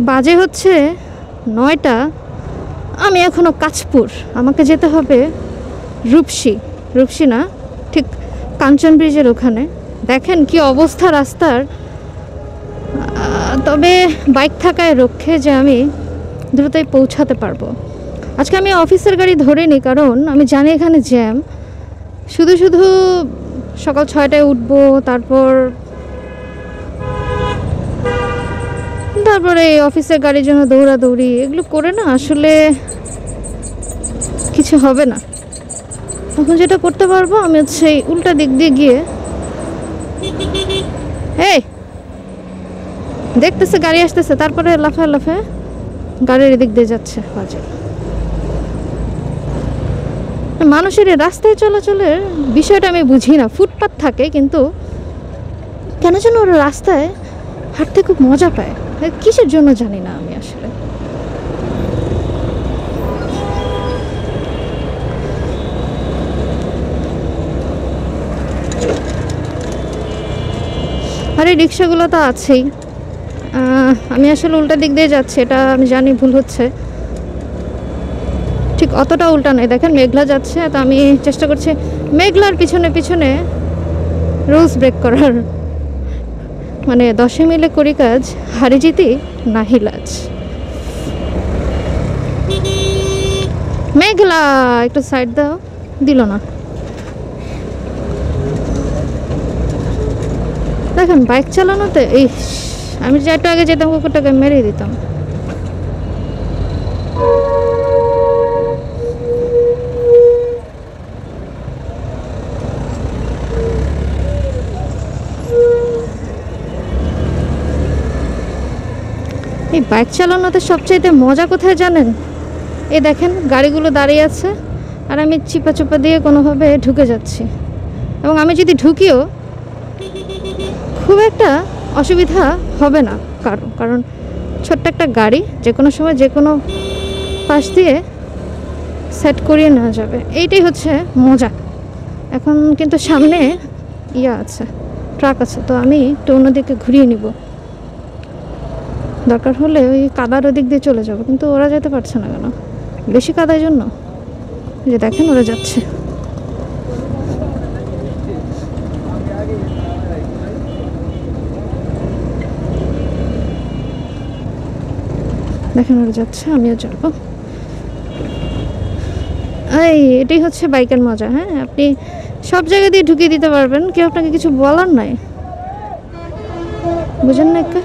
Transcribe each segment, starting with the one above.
বাজে হচ্ছে 9টা। আমি এখনও কাঁচপুর, আমাকে যেতে হবে রূপসী না, ঠিক কাঞ্চন ব্রিজের ওখানে। দেখেন কি অবস্থা রাস্তার। তবে বাইক থাকায় রক্ষে যে আমি দ্রুতই পৌঁছাতে পারবো। আজকে আমি অফিসের গাড়ি ধরিনি, কারণ আমি জানি এখানে জ্যাম। শুধু সকাল 6টায় উঠবো, তারপরে এই অফিসের গাড়ির জন্য দৌড়াদৌড়ি, এগুলো করে না আসলে কিছু হবে না। এখন যেটা করতে পারবো আমি হচ্ছে এই উল্টা দিক দিয়ে গিয়ে, এই দেখতেছে গাড়ি আসতেছে, তারপরে লাফায় গাড়ির এদিক দিয়ে যাচ্ছে। বাজে মানুষের রাস্তায় চলাচলের বিষয়টা আমি বুঝি না। ফুটপাত থাকে, কিন্তু কেন যেন ওরা রাস্তায় হাঁটতে খুব মজা পায়, কিসের জন্য জানি না আমি আসলে। আর এই রিক্সাগুলো তো আছেই। আমি আসলে উল্টা দিক দিয়ে যাচ্ছি, এটা আমি জানি ভুল হচ্ছে। ঠিক অতটা উল্টা নয়, দেখেন মেঘলা যাচ্ছে, তো আমি চেষ্টা করছি মেঘলার পিছনে রুলস ব্রেক করার। মানে 10 মিলে করি কাজ, হারি জিতি নাহি লাজ। মেঘলা একটু সাইড দাও, দিল না। দেখেন বাইক চালানোতে আমি যে একটু আগে যেতাম কুকুরটাকে মেরে দিতাম। এই বাইক চালানোতে সবচাইতে মজা কোথায় জানেন? এই দেখেন গাড়িগুলো দাঁড়িয়ে আছে, আর আমি চিপা দিয়ে কোনোভাবে ঢুকে যাচ্ছি। এবং আমি যদি ঢুকিও খুব একটা অসুবিধা হবে না কারণ ছোট্ট একটা গাড়ি যে কোনো সময় যে কোনো পাশ দিয়ে সেট করিয়ে নেওয়া যাবে। এইটাই হচ্ছে মজা। এখন কিন্তু সামনে আছে, ট্রাক আছে, তো আমি একটু অন্যদিকে ঘুরিয়ে নিব। দরকার হলে ওই কাদার ওদিক দিয়ে চলে যাব, কিন্তু ওরা যেতে পারছে না কেন? বেশি কাদার জন্য? যে দেখেন ওরা যাচ্ছে। দেখেন ওরা যাচ্ছে, আমিও যাবো। এটাই হচ্ছে বাইকের মজা। হ্যাঁ, আপনি সব জায়গা দিয়ে ঢুকিয়ে দিতে পারবেন, কেউ আপনাকে কিছু বলার নাই। বুঝেন না একটা?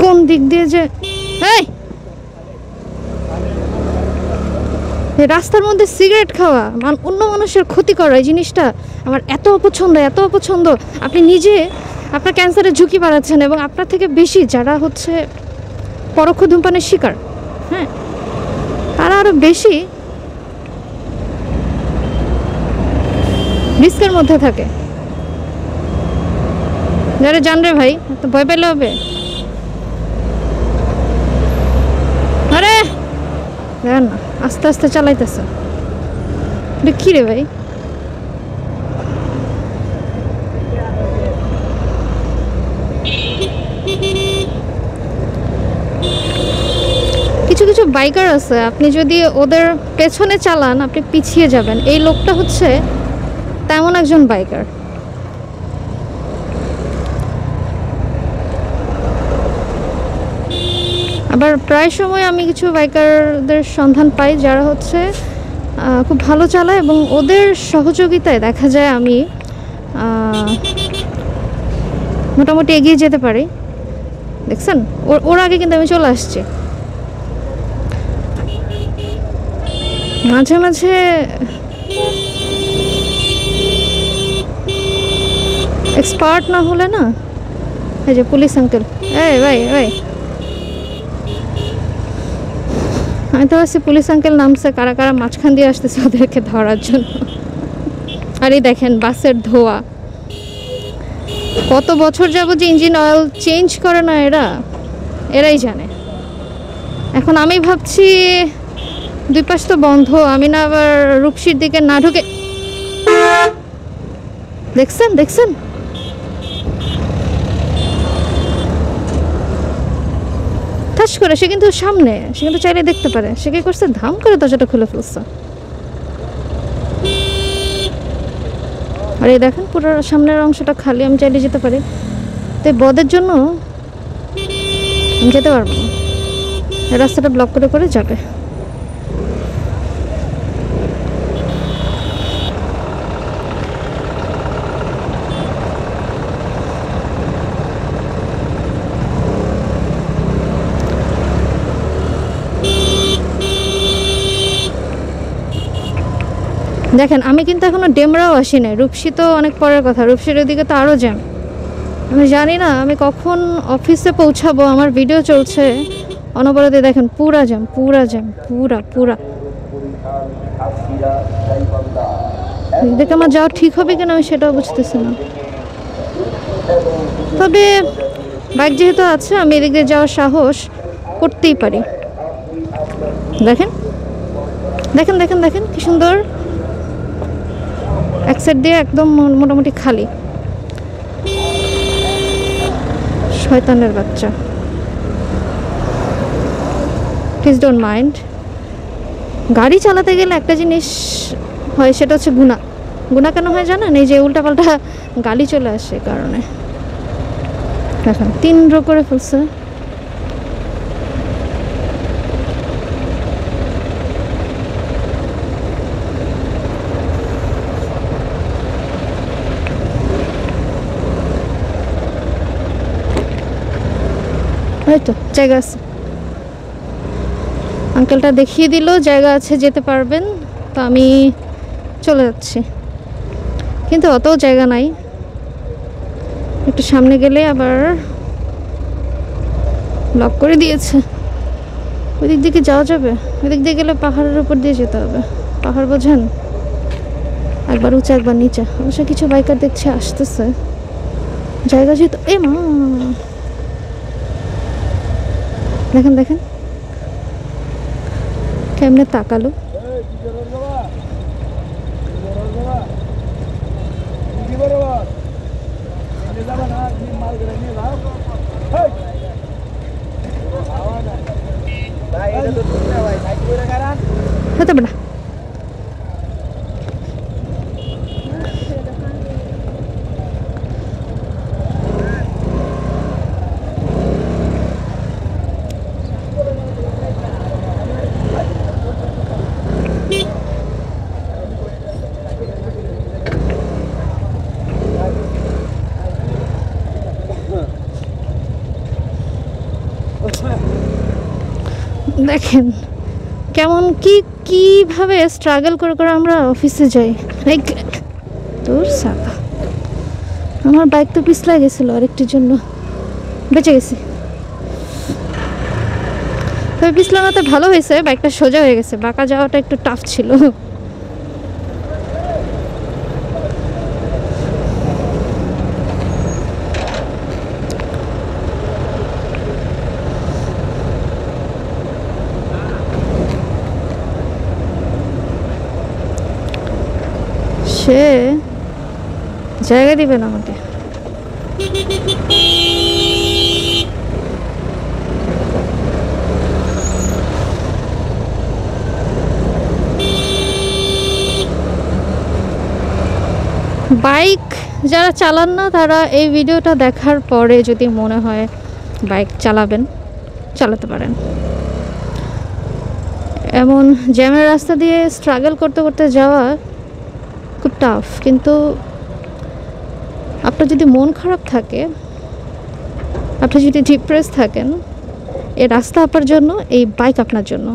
কোন দিক দিয়ে যে রাস্তার মধ্যে সিগারেট খাওয়া, অন্য মানুষের ক্ষতি করা, এই জিনিসটা আমার এত অপছন্দ। আপনি নিজে আপনার ক্যান্সারের ঝুঁকি বাড়াচ্ছেন, এবং আপনার থেকে বেশি যারা হচ্ছে পরোক্ষ ধূমপানের শিকার, হ্যাঁ, তারা আরও বেশি রিস্কের মধ্যে থাকে। যারা জান রে ভাই, তো ভয় পেলে হবে? আরে না, আস্তে চালাইতেছে। কি রে ভাই, কিছু বাইকার আছে, আপনি যদি ওদের পেছনে চালান আপনি পিছিয়ে যাবেন। এই লোকটা হচ্ছে তেমন একজন বাইকার। আবার প্রায় সময় আমি কিছু বাইকারদের সন্ধান পাই যারা হচ্ছে খুব ভালো চালায় এবং ওদের সহযোগিতায় দেখা যায় আমি মোটামুটি এগিয়ে যেতে পারি। দেখছেন, ওর আগে কিন্তু আমি চলে আসছি। মাঝে মাঝে এক্সপার্ট না হলে না, এই যে পুলিশ আঙ্কেল, এই ভাই ভাই, আমি তো ভাবছি পুলিশ আঙ্কেল নামছে, কারা কারা মাঝখান দিয়ে আসতেছে ওদেরকে ধরার জন্য। আর এই দেখেন বাসের ধোয়া, কত বছর যাবো যে ইঞ্জিন অয়েল চেঞ্জ করে না এরাই জানে। এখন আমি ভাবছি দুই পাশ তো বন্ধ, আমি না আবার রূপসীর দিকে না ঢুকে, দেখছেন দেখছেন ঠাস করে, সে কিন্তু সামনে, সে কিন্তু চাইলে দেখতে পারে, সে কি করছে, ধাম করে দরজাটা খুলে ফেলছে। আর এই দেখেন পুরো সামনের অংশটা খালি, আমি চাইলে যেতে পারি। তো বদের জন্য আমি যেতে পারবো না, রাস্তাটা ব্লক করে করে যাবে। দেখেন আমি কিন্তু এখনো ডেমরাও আসি নাই, রূপসী তো অনেক পরের কথা, রূপসীর ওদিকে তো আরও জ্যাম। আমি জানি না আমি কখন অফিসে পৌঁছাবো, আমার ভিডিও চলছে অনবরতে, দেখেন পুরা জ্যাম পুরা জ্যাম পুরা পুরা। দেখে আমার যাওয়া ঠিক হবে কিনা আমি সেটাও বুঝতেছি না, তবে বাইক যেহেতু আছে আমি এদিক দিয়ে যাওয়ার সাহস করতেই পারি। দেখেন দেখেন দেখেন দেখেন কি সুন্দর, এক সাইড দিয়ে একদম মোটামুটি খালি। শয়তানের বাচ্চা, প্লিজ ডোন্ট মাইন্ড। গাড়ি চালাতে গেলে একটা জিনিস হয়, সেটা হচ্ছে গুণা। গুণা কেন হয় জানেন? এই যে উল্টাপাল্টা গালি চলে আসে কারণে। দেখেন 3 রো করে ফেলছে। এই তো জায়গা আছে, আঙ্কেলটা দেখিয়ে দিল জায়গা আছে, যেতে পারবেন। তো আমি চলে যাচ্ছি, কিন্তু অত জায়গা নাই, একটু সামনে গেলে আবার ব্লক করে দিয়েছে। ওই দিক দিকে যাওয়া যাবে? ওই দিক দিয়ে গেলে পাহাড়ের উপর দিয়ে যেতে হবে। পাহাড় বোঝেন, একবার উঁচা একবার নিচে। অবশ্য কিছু বাইকার দেখছে আসতেছে, জায়গা যেহেতু। এ মা, দেখেন দেখেন কেমনে তাকালো। হতে পারে। দেখেন কেমন কিভাবে স্ট্রাগল করে করে আমরা অফিসে যাই। তোর সাদা, আমার বাইক তো পিছলা গেছিলো আরেকটির জন্য, বেঁচে গেছি। তবে পিছলানোতে ভালো হয়েছে, বাইকটা সোজা হয়ে গেছে, বাঁকা যাওয়াটা একটু টাফ ছিল। সে জায়গা দিবে না আমাকে। বাইক যারা চালান না তারা এই ভিডিওটা দেখার পরে যদি মনে হয় বাইক চালাবেন, চালাতে পারেন। এমন জ্যামের রাস্তা দিয়ে স্ট্রাগল করতে করতে যাওয়া খুব টাফ, কিন্তু আপনার যদি মন খারাপ থাকে, আপনি যদি ডিপ্রেস থাকেন, এই রাস্তা আপনার জন্য, এই বাইক আপনার জন্য।